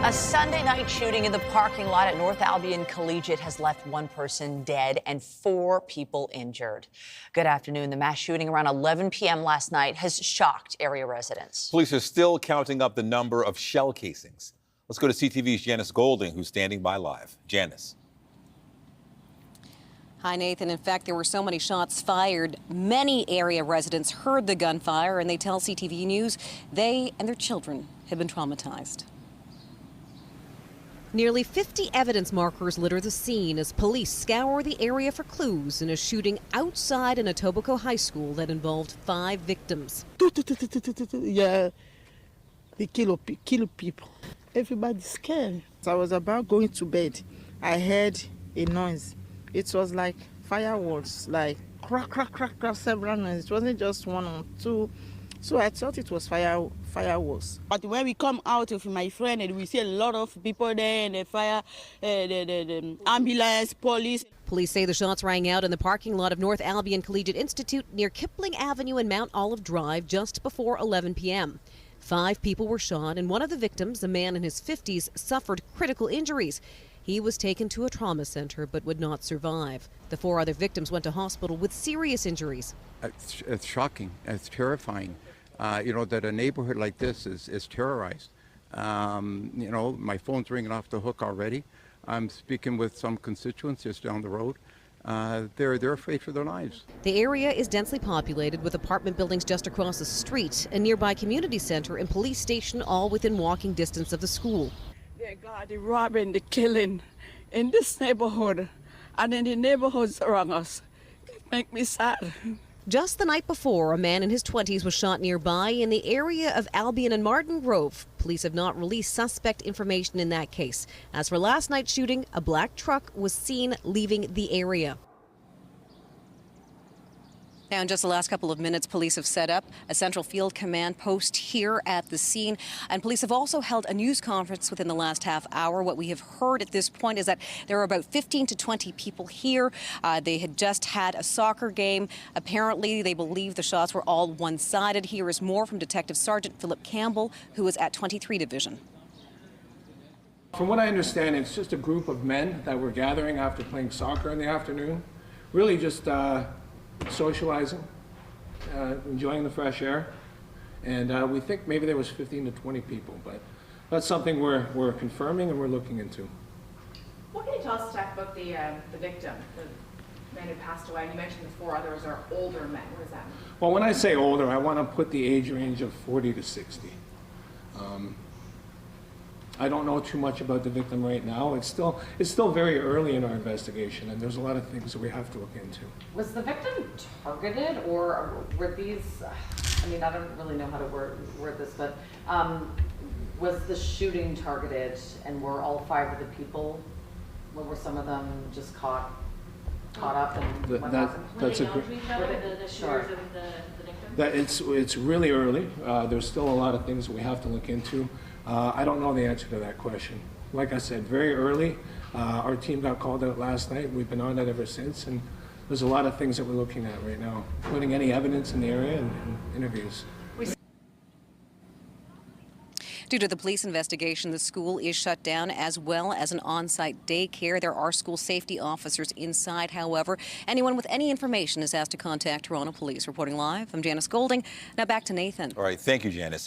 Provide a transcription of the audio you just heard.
A Sunday night shooting in the parking lot at North Albion Collegiate has left one person dead and 4 people injured. Good afternoon. The mass shooting around 11 p.m. last night has shocked area residents. Police are still counting up the number of shell casings. Let's go to CTV's Janice Golding, who's standing by live. Janice. Hi, Nathan. In fact, there were so many shots fired, many area residents heard the gunfire, and they tell CTV News they and their children have been traumatized. Nearly 50 evidence markers litter the scene as police scour the area for clues in a shooting outside an Etobicoke high school that involved 5 victims. Yeah, they kill people. Everybody's scared. So I was about going to bed. I heard a noise. It was like fireworks, like crack, crack, crack, crack, several noises. It wasn't just one or two. So I thought it was fireworks. But when we come out with my friend and we see a lot of people there and the fire, the ambulance, police. Police say the shots rang out in the parking lot of North Albion Collegiate Institute near Kipling Avenue and Mount Olive Drive just before 11 p.m. 5 people were shot, and one of the victims, a man in his 50s, suffered critical injuries. He was taken to a trauma center but would not survive. The 4 other victims went to hospital with serious injuries. It's shocking. It's terrifying. That a neighborhood like this is terrorized. My phone's ringing off the hook already. I'm speaking with some constituents just down the road. They're afraid for their lives. The area is densely populated with apartment buildings just across the street, a nearby community center and police station all within walking distance of the school. The robbing, the killing in this neighborhood and in the neighborhoods around us, it makes me sad. Just the night before, a man in his 20s was shot nearby in the area of Albion and Martin Grove. Police have not released suspect information in that case. As for last night's shooting, a black truck was seen leaving the area. Now, in just the last couple of minutes, police have set up a central field command post here at the scene. And police have also held a news conference within the last half hour. What we have heard at this point is that there are about 15 to 20 people here. They had just had a soccer game. Apparently, they believe the shots were all one-sided. Here is more from Detective Sergeant Philip Campbell, who was at 23 Division. From what I understand, it's just a group of men that were gathering after playing soccer in the afternoon. Really just socializing, enjoying the fresh air, and we think maybe there was 15 to 20 people, but that's something we're confirming and we're looking into. What can you tell us, Steph, about the victim, the man who passed away? You mentioned the 4 others are older men. What does that mean? Well, when I say older, I want to put the age range of 40 to 60. I don't know too much about the victim right now. It's still very early in our investigation, and there's a lot of things that we have to look into. Was the victim targeted, or were these, I mean, I don't really know how to word this, but was the shooting targeted, and were all 5 of the people, were some of them just caught up and what happened? That's a great. It's really early. There's still a lot of things that we have to look into. I don't know the answer to that question. Like I said, very early. Our team got called out last night. We've been on that ever since, and there's a lot of things that we're looking at right now, including any evidence in the area and interviews. Due to the police investigation, the school is shut down, as well as an on-site daycare. There are school safety officers inside, however. Anyone with any information is asked to contact Toronto Police. Reporting live, I'm Janice Golding. Now back to Nathan. All right, thank you, Janice.